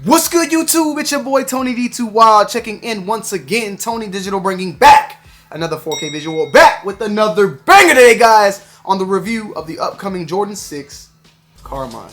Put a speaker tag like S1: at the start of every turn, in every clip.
S1: What's good, YouTube? It's your boy Tony D2 Wild checking in once again. Tony Digital bringing back another 4K visual, back with another banger today, guys, on the review of the upcoming Jordan 6 Carmine.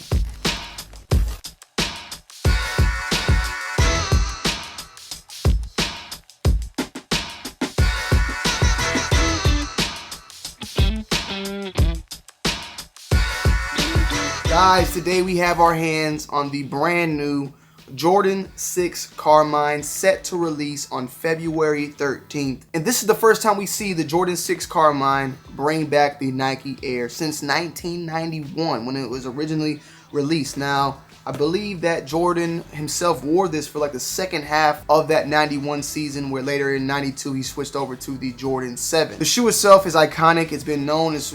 S1: Guys, today we have our hands on the brand new Jordan 6 Carmine, set to release on February 13th. And this is the first time we see the Jordan 6 Carmine bring back the Nike Air since 1991 when it was originally released. Now, I believe that Jordan himself wore this for like the second half of that 91 season, where later in 92 he switched over to the Jordan 7. The shoe itself is iconic. It's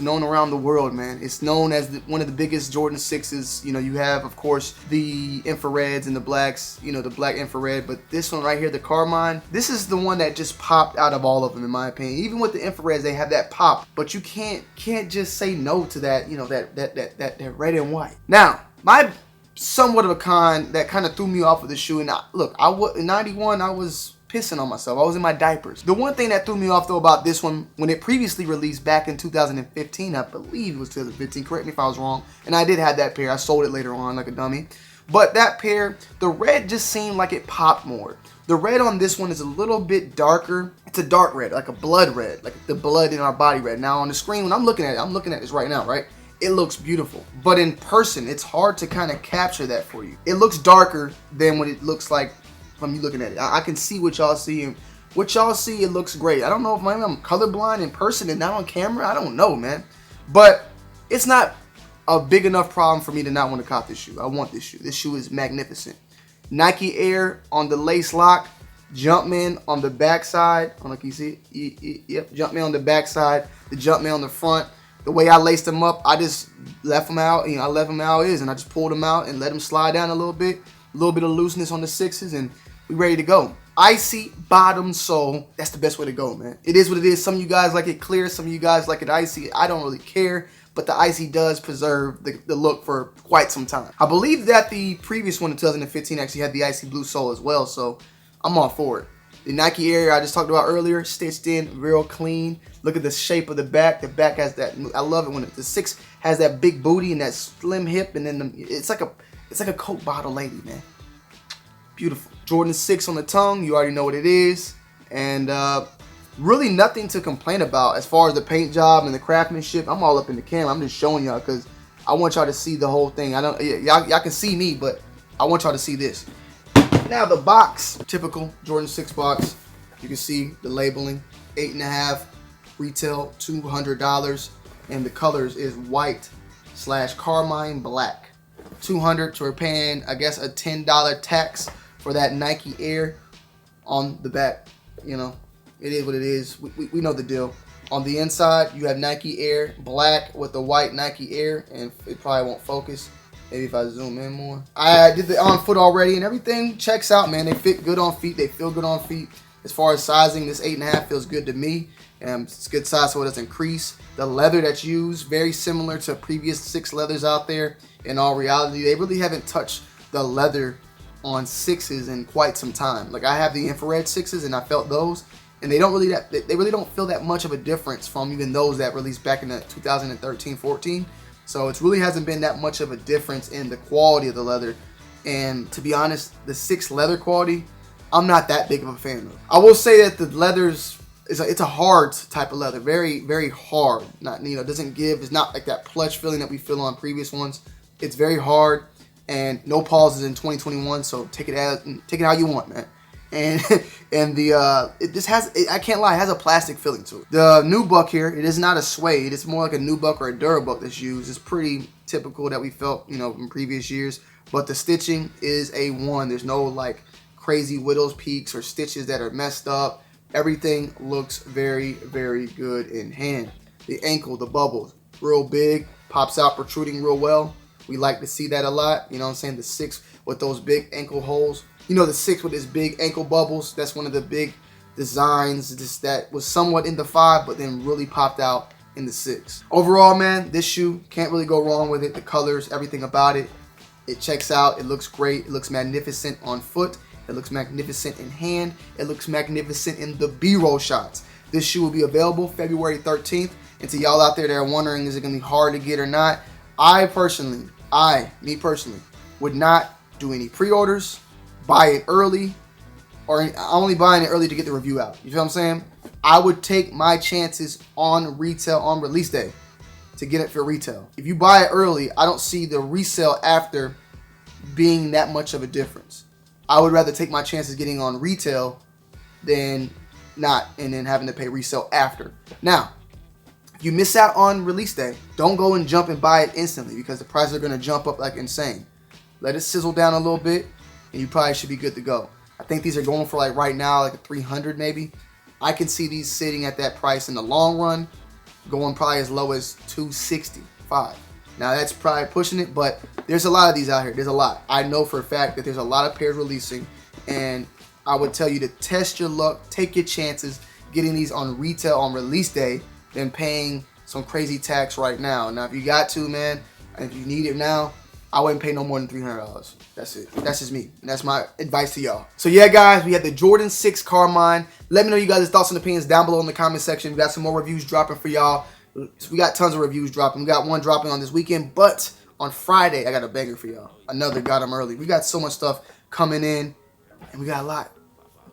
S1: known around the world, man. It's known as one of the biggest Jordan 6s. You know, you have, of course, the infrareds and the blacks, you know, the black infrared, but this one right here, the Carmine, this is the one that just popped out of all of them, in my opinion. Even with the infrareds, they have that pop, but you can't just say no to that, you know, that red and white. Now, my somewhat of a con that kind of threw me off of the shoe, and in 91 I was pissing on myself. I was in my diapers. The one thing that threw me off though about this one, when it previously released back in 2015, I believe it was 2015, correct me if I was wrong, and I did have that pair. I sold it later on like a dummy, but that pair, the red just seemed like it popped more. The red on this one is a little bit darker. It's a dark red, like a blood red, like the blood in our body red. Now on the screen, when I'm looking at this right now, right? It looks beautiful, but in person, it's hard to kind of capture that for you. It looks darker than what it looks like from you looking at it. I can see what y'all see, and what y'all see, it looks great. I don't know if maybe I'm colorblind in person and not on camera. I don't know, man. But it's not a big enough problem for me to not want to cop this shoe. I want this shoe. This shoe is magnificent. Nike Air on the lace lock, Jumpman on the backside. I don't know if you see it. Yep, Jumpman on the backside, the Jumpman on the front. The way I laced them up, I just left them out. You know, I left them how it is, and I just pulled them out and let them slide down a little bit of looseness on the 6s, and we ready to go. Icy bottom sole, that's the best way to go, man. It is what it is. Some of you guys like it clear, some of you guys like it icy. I don't really care, but the icy does preserve the look for quite some time. I believe that the previous one in 2015 actually had the icy blue sole as well, so I'm all for it. The Nike Air I just talked about earlier, stitched in real clean. Look at the shape of the back. The back has that. I love it when the 6 has that big booty and that slim hip, and then it's like a Coke bottle lady, man. Beautiful. Jordan 6 on the tongue. You already know what it is, and really nothing to complain about as far as the paint job and the craftsmanship. I'm all up in the camera. I'm just showing y'all because I want y'all to see the whole thing. Y'all can see me, but I want y'all to see this. Now the box, typical Jordan 6 box. You can see the labeling, 8.5, retail $200, and the colors is white / Carmine black. $200, so we're paying, I guess, a $10 tax for that Nike Air on the back. You know, it is what it is. We know the deal. On the inside, you have Nike Air black with the white Nike Air, and it probably won't focus. Maybe if I zoom in more. I did the on foot already, and everything checks out, man. They fit good on feet. They feel good on feet. As far as sizing, this 8.5 feels good to me. It's good size so it doesn't crease. The leather that's used, very similar to previous 6 leathers out there. In all reality, they really haven't touched the leather on 6s in quite some time. Like, I have the infrared 6s, and I felt those, and they really don't feel that much of a difference from even those that released back in the 2013-14. So it really hasn't been that much of a difference in the quality of the leather. And to be honest, the 6 leather quality, I'm not that big of a fan of. I will say that the leathers, it's a hard type of leather, very, very hard. Not, you know, doesn't give. It's not like that plush feeling that we feel on previous ones. It's very hard, and no pauses in 2021. So take it how you want, man. And it just has, I can't lie, it has a plastic feeling to it. The nubuck here, it is not a suede. It's more like a nubuck or a durabuck that's used. It's pretty typical that we felt, you know, in previous years. But the stitching is A1. There's no like crazy widow's peaks or stitches that are messed up. Everything looks very, very good in hand. The ankle, the bubbles, real big, pops out protruding real well. We like to see that a lot. You know what I'm saying? The 6 with those big ankle holes. You know, the 6 with his big ankle bubbles, that's one of the big designs that was somewhat in the 5, but then really popped out in the 6. Overall, man, this shoe, can't really go wrong with it. The colors, everything about it, It checks out. It looks great. It looks magnificent on foot. It looks magnificent in hand. It looks magnificent in the B-roll shots. This shoe will be available February 13th. And to y'all out there that are wondering, is it going to be hard to get or not? Me personally, would not do any pre-orders, buy it early, or only buying it early to get the review out. You feel what I'm saying? I would take my chances on retail on release day to get it for retail. If you buy it early, I don't see the resale after being that much of a difference. I would rather take my chances getting on retail than not, and then having to pay resale after. Now, if you miss out on release day, don't go and jump and buy it instantly, because the prices are going to jump up like insane. Let it sizzle down a little bit, and you probably should be good to go. I think these are going for, like, right now, like a 300 maybe. I can see these sitting at that price in the long run, going probably as low as 265. Now that's probably pushing it, but there's a lot of these out here. There's a lot. I know for a fact that there's a lot of pairs releasing, and I would tell you to test your luck, take your chances getting these on retail on release day than paying some crazy tax right now. Now, if you got to, man, and if you need it now, I wouldn't pay no more than $300. That's it. That's just me. And that's my advice to y'all. So yeah, guys, we had the Jordan 6 Carmine. Let me know you guys' thoughts and opinions down below in the comment section. We got some more reviews dropping for y'all. So we got tons of reviews dropping. We got one dropping on this weekend, but on Friday, I got a banger for y'all. Another got them early. We got so much stuff coming in, and we got a lot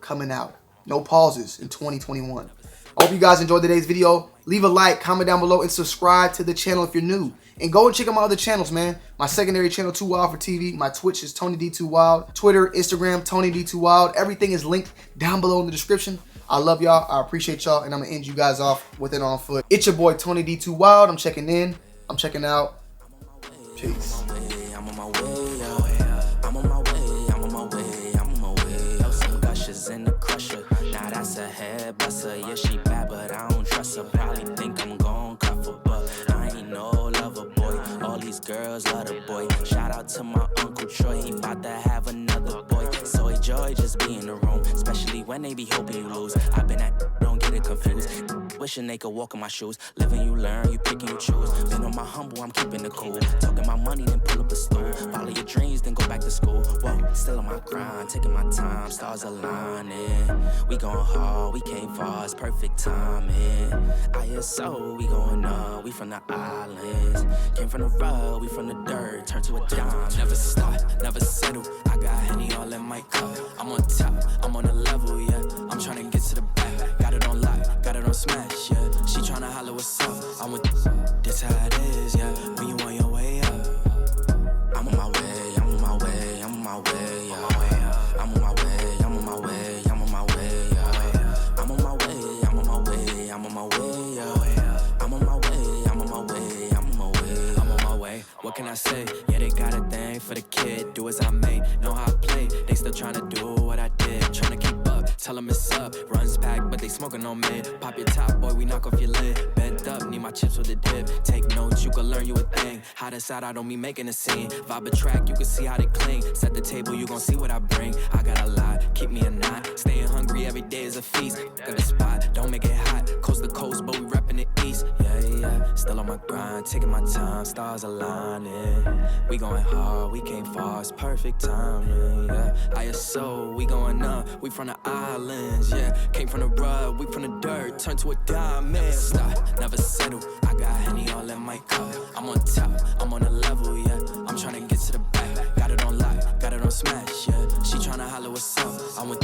S1: coming out. No pauses in 2021. I hope you guys enjoyed today's video. Leave a like, comment down below, and subscribe to the channel if you're new. And go and check out my other channels, man. My secondary channel, Too Wild for TV. My Twitch is Tony D2 Wild. Twitter, Instagram, Tony D2 Wild. Everything is linked down below in the description. I love y'all. I appreciate y'all. And I'm going to end you guys off with it on foot. It's your boy, Tony D2 Wild. I'm checking in. I'm checking out. Peace.
S2: I'm on my way, I'm on my way, I'm on my way, I'm on my way. Some gushers in the crusher. Now that's a head buster. Yeah, she bad, but I don't trust her. Probably think I'm gon' cuff her, but I ain't no lover boy. All these girls love the boy. Shout out to my Uncle Troy. He about to have another boy. So enjoy just being in the room, especially when they be hoping you lose. I've been at, don't get it confused. Wishing they could walk in my shoes. Living you learn, you pick and you choose. Been on my humble, I'm keeping it cool. Talking my money, then pull up a stool. Follow your dreams, then go back to school. Whoa, still on my grind, taking my time, stars aligning. We going hard, we came far, it's perfect timing. ISO, we going up, we from the islands. Came from the rug, we from the dirt, turned to a dime. Never stop, never settle. I got Henny all in my cup. I'm on top, I'm on a level, yeah. I'm trying to get to the back. Got it on lock, got it on smash, yeah. She tryna holler what's up. I'm with this how it is, yeah. When you on your way up, I'm on my way, I'm on my way, I'm on my way, yeah. I'm on my way, I'm on my way, I'm on my way, yeah. I'm on my way, I'm on my way, I'm on my way, yeah. I'm on my way, I'm on my way, I'm on my way, I'm on my way. What can I say? Yeah, they got a thing for the kid. Do as I may, know how I play. They still tryna do what I did, tryna keep up. Tell them it's up, runs back, but they smoking on me. Pop your top, boy, we knock off your lid. Bent up, need my chips with the dip. Take notes, you can learn you a thing. Hot inside, I don't be making a scene. Vibe a track, you can see how they cling. Set the table, you gon' see what I bring. I got a lot, keep me a knot. Staying hungry every day is a feast. Got the spot, don't make it hot. Coast to coast, but we reppin' the east. Yeah, still on my grind, taking my time, stars aligning. We going hard, we came far, it's perfect timing. Yeah, ISO, we going up, we from the islands. Yeah, came from the rug, we from the dirt, turned to a diamond. Never stop, never settle. I got Henny all in my cup. I'm on top, I'm on a level, yeah. I'm trying to get to the back. Got it on lock, got it on smash, yeah. She tryna holler what's up. I'm with